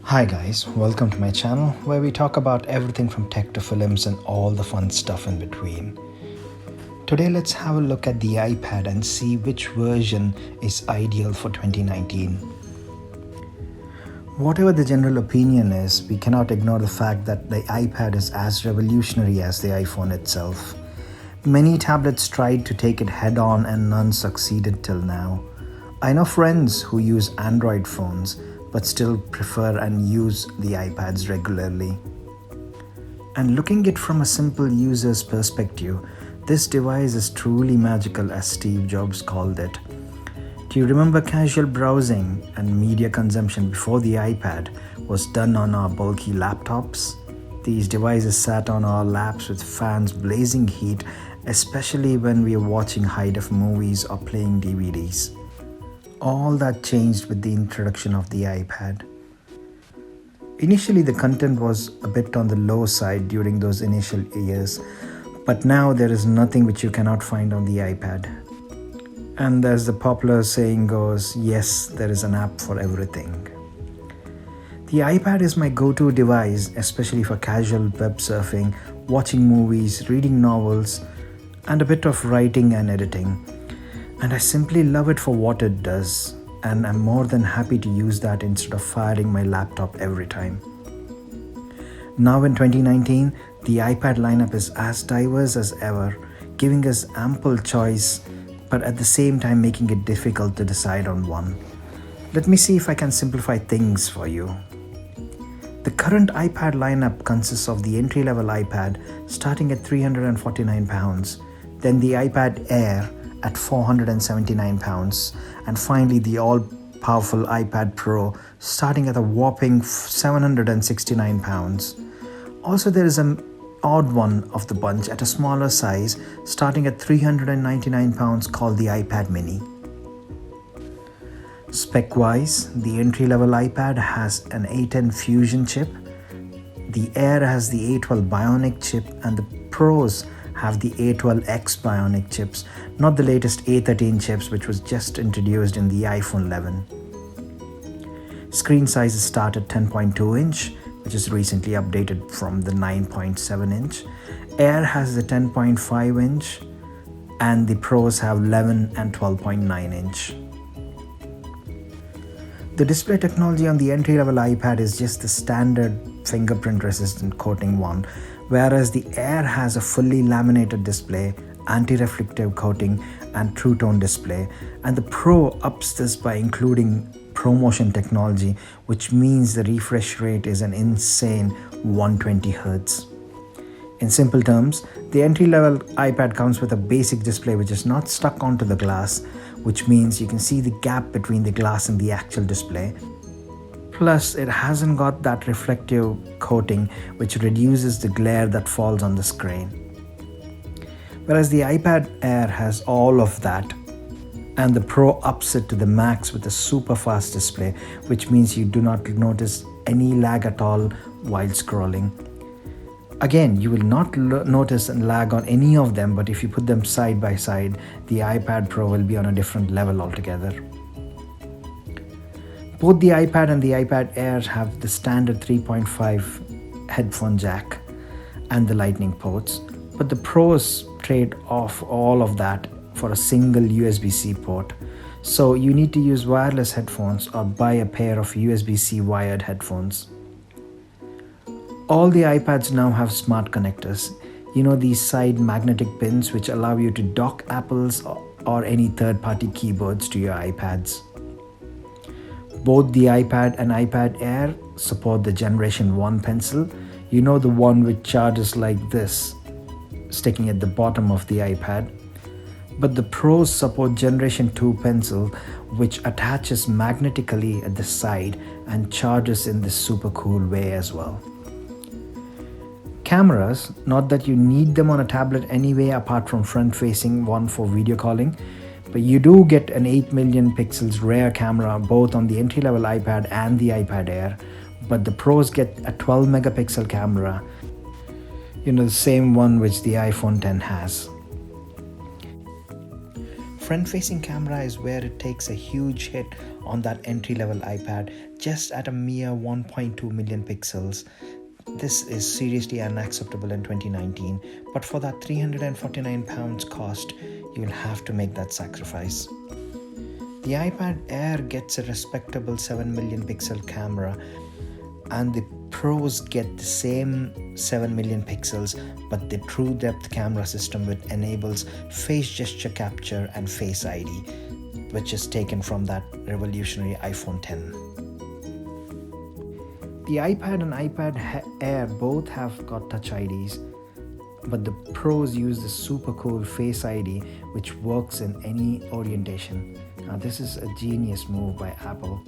Hi guys, welcome to my channel where we talk about everything from tech to films and all the fun stuff in between. Today let's have a look at the iPad and see which version is ideal for 2019. Whatever the general opinion is, we cannot ignore the fact that the iPad is as revolutionary as the iPhone itself. Many tablets tried to take it head on and none succeeded till now. I know friends who use Android phones but still prefer and use the iPads regularly. And looking at it from a simple user's perspective, this device is truly magical, as Steve Jobs called it. Do you remember casual browsing and media consumption before the iPad was done on our bulky laptops? These devices sat on our laps with fans blazing heat, especially when we are watching high-def movies or playing DVDs. All that changed with the introduction of the iPad. Initially, the content was a bit on the low side during those initial years, but now there is nothing which you cannot find on the iPad. And as the popular saying goes, yes, there is an app for everything. The iPad is my go-to device, especially for casual web surfing, watching movies, reading novels, and a bit of writing and editing. And I simply love it for what it does, and I'm more than happy to use that instead of firing my laptop every time. Now in 2019, the iPad lineup is as diverse as ever, giving us ample choice, but at the same time making it difficult to decide on one. Let me see if I can simplify things for you. The current iPad lineup consists of the entry-level iPad starting at £349, then the iPad Air at £479, and finally the all-powerful iPad Pro starting at a whopping £769. Also, there is an odd one of the bunch at a smaller size starting at £399 called the iPad Mini. Spec-wise, the entry-level iPad has an A10 Fusion chip, the Air has the A12 Bionic chip, and the Pros have the A12X Bionic chips, not the latest A13 chips which was just introduced in the iPhone 11. Screen sizes start at 10.2 inch, which is recently updated from the 9.7 inch. Air has the 10.5 inch, and the Pros have 11 and 12.9 inch. The display technology on the entry-level iPad is just the standard fingerprint-resistant coating one, whereas the Air has a fully laminated display, anti-reflective coating, and True Tone display, and the Pro ups this by including ProMotion technology, which means the refresh rate is an insane 120 Hz. In simple terms, the entry-level iPad comes with a basic display which is not stuck onto the glass, which means you can see the gap between the glass and the actual display. Plus, it hasn't got that reflective coating which reduces the glare that falls on the screen. Whereas the iPad Air has all of that, and the Pro ups it to the max with a super fast display, which means you do not notice any lag at all while scrolling. Again, you will not notice a lag on any of them, but if you put them side by side, the iPad Pro will be on a different level altogether. Both the iPad and the iPad Air have the standard 3.5 headphone jack and the Lightning ports, but the Pros trade off all of that for a single USB-C port. So you need to use wireless headphones or buy a pair of USB-C wired headphones. All the iPads now have smart connectors. You know, these side magnetic pins which allow you to dock Apple's or any third-party keyboards to your iPads. Both the iPad and iPad Air support the Generation 1 pencil. You know, the one which charges like this, sticking at the bottom of the iPad. But the Pros support Generation 2 pencil, which attaches magnetically at the side and charges in this super cool way as well. Cameras, not that you need them on a tablet anyway apart from front-facing one for video calling, but you do get an 8 million pixels rear camera both on the entry-level iPad and the iPad Air, but the Pros get a 12 megapixel camera, you know, the same one which the iPhone X has. Front-facing camera is where it takes a huge hit on that entry-level iPad just at a mere 1.2 million pixels. This is seriously unacceptable in 2019, but for that £349 cost, you'll have to make that sacrifice. The iPad Air gets a respectable 7 million pixel camera, and the Pros get the same 7 million pixels, but the true depth camera system which enables face gesture capture and Face ID, which is taken from that revolutionary iPhone 10. The iPad and iPad Air both have got Touch IDs, but the Pros use the super cool Face ID, which works in any orientation. Now, this is a genius move by Apple.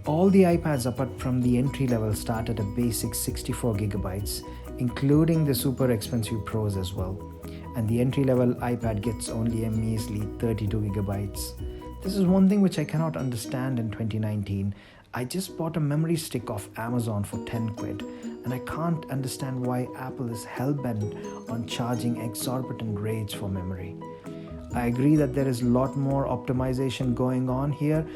All the iPads apart from the entry level start at a basic 64GB, including the super expensive Pros as well. And the entry level iPad gets only a measly 32GB. This is one thing which I cannot understand in 2019. I just bought a memory stick off Amazon for 10 quid, and I can't understand why Apple is hell-bent on charging exorbitant rates for memory. I agree that there is a lot more optimization going on here,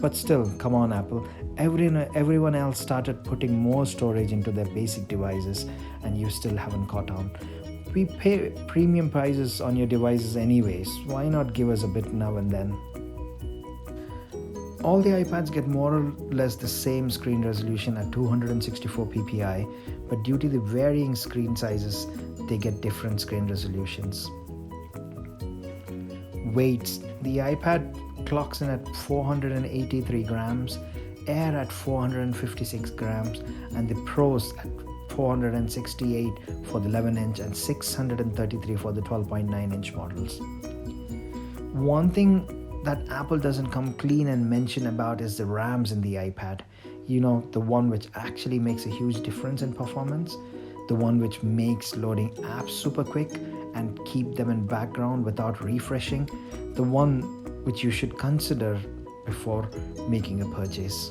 but still, come on Apple, everyone else started putting more storage into their basic devices and you still haven't caught on. We pay premium prices on your devices anyways, why not give us a bit now and then? All the iPads get more or less the same screen resolution at 264 ppi, but due to the varying screen sizes, they get different screen resolutions. Weights: the iPad clocks in at 483 grams, Air at 456 grams, and the Pros at 468 for the 11-inch and 633 for the 12.9-inch models. One thing that Apple doesn't come clean and mention about is the RAMs in the iPad. You know, the one which actually makes a huge difference in performance, the one which makes loading apps super quick and keep them in background without refreshing, the one which you should consider before making a purchase.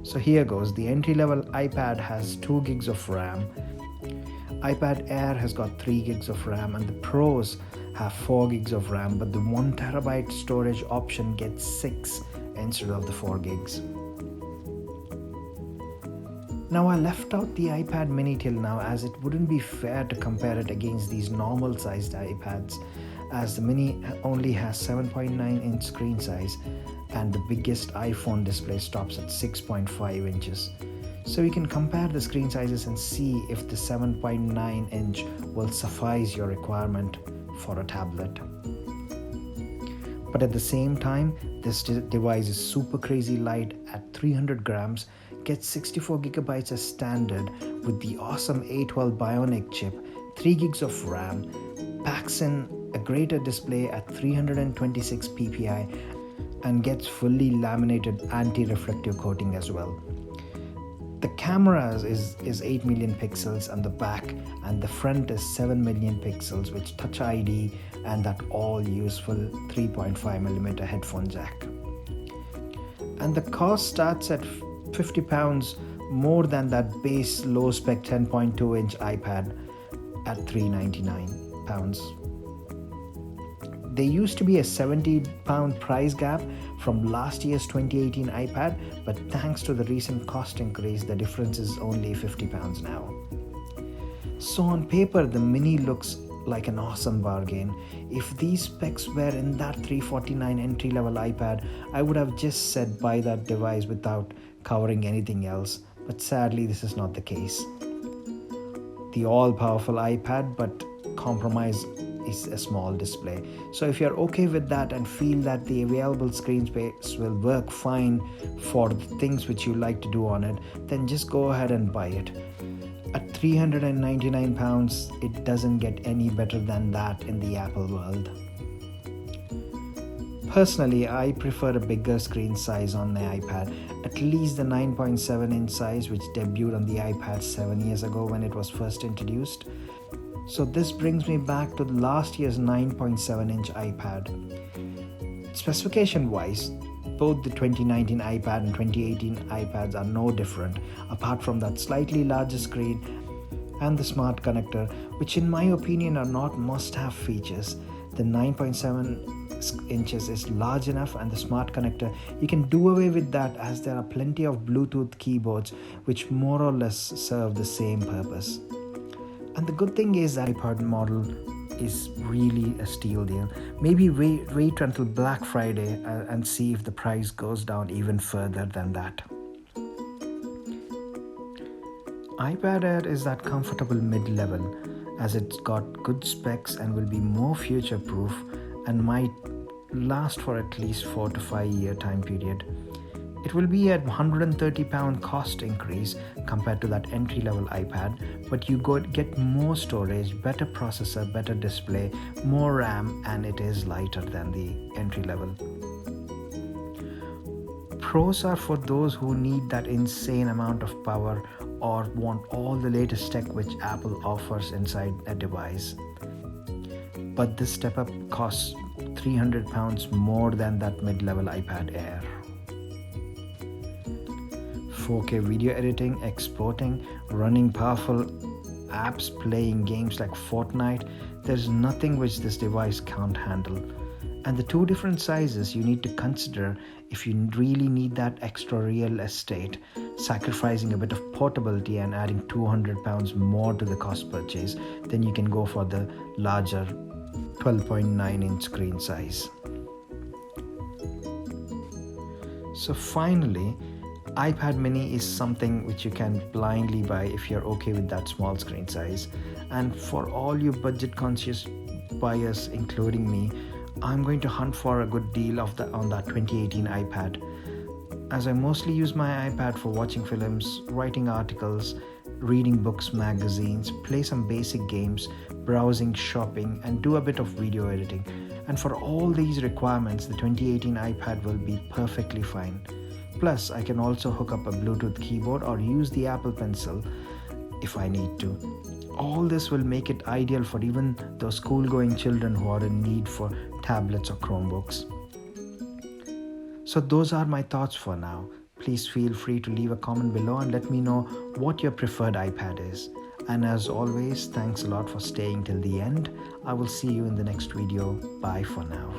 So here goes. The entry-level iPad has 2 gigs of RAM. iPad Air has got 3 gigs of RAM, and the Pros have 4 gigs of RAM, but the 1 terabyte storage option gets 6 instead of the 4 gigs. Now, I left out the iPad mini till now as it wouldn't be fair to compare it against these normal sized iPads, as the mini only has 7.9-inch screen size and the biggest iPhone display stops at 6.5 inches. So you can compare the screen sizes and see if the 7.9-inch will suffice your requirement for a tablet. But at the same time, this device is super crazy light at 300 grams, gets 64 gigabytes as standard with the awesome A12 Bionic chip, 3 gigs of RAM, packs in a greater display at 326 ppi, and gets fully laminated anti-reflective coating as well. The camera is 8 million pixels on the back, and the front is 7 million pixels with Touch ID and that all useful 3.5mm headphone jack. And the cost starts at £50 more than that base low spec 10.2-inch iPad at £399. There used to be a £70 price gap from last year's 2018 iPad, but thanks to the recent cost increase, the difference is only £50 now. So on paper, the Mini looks like an awesome bargain. If these specs were in that $349 entry-level iPad, I would have just said buy that device without covering anything else, but sadly this is not the case. The all-powerful iPad, but compromise is a small display. So if you're okay with that and feel that the available screen space will work fine for the things which you like to do on it, then just go ahead and buy it. At £399, it doesn't get any better than that in the Apple world. Personally, I prefer a bigger screen size on the iPad, at least the 9.7-inch size which debuted on the iPad 7 years ago when it was first introduced. So this brings me back to last year's 9.7-inch iPad. Specification-wise, both the 2019 iPad and 2018 iPads are no different, apart from that slightly larger screen and the smart connector, which in my opinion are not must-have features. The 9.7 inches is large enough, and the smart connector, you can do away with that, as there are plenty of Bluetooth keyboards which more or less serve the same purpose. And the good thing is that iPad model is really a steal deal. Maybe wait until Black Friday and see if the price goes down even further than that. iPad Air is that comfortable mid-level, as it's got good specs and will be more future-proof and might last for at least 4 to 5 year time period. It will be at £130 cost increase compared to that entry-level iPad, but you get more storage, better processor, better display, more RAM, and it is lighter than the entry-level. Pros are for those who need that insane amount of power or want all the latest tech which Apple offers inside a device. But this step up costs £300 more than that mid-level iPad Air. 4K video editing, exporting, running powerful apps, playing games like Fortnite, there's nothing which this device can't handle. And the two different sizes you need to consider if you really need that extra real estate, sacrificing a bit of portability and adding £200 more to the cost purchase, then you can go for the larger 12.9-inch screen size. So finally, iPad mini is something which you can blindly buy if you're okay with that small screen size. And for all you budget conscious buyers, including me, I'm going to hunt for a good deal on that 2018 iPad, as I mostly use my iPad for watching films, writing articles, reading books, magazines, play some basic games, browsing, shopping, and do a bit of video editing. And for all these requirements, the 2018 iPad will be perfectly fine. Plus, I can also hook up a Bluetooth keyboard or use the Apple Pencil if I need to. All this will make it ideal for even those school-going children who are in need for tablets or Chromebooks. So those are my thoughts for now. Please feel free to leave a comment below and let me know what your preferred iPad is. And as always, thanks a lot for staying till the end. I will see you in the next video. Bye for now.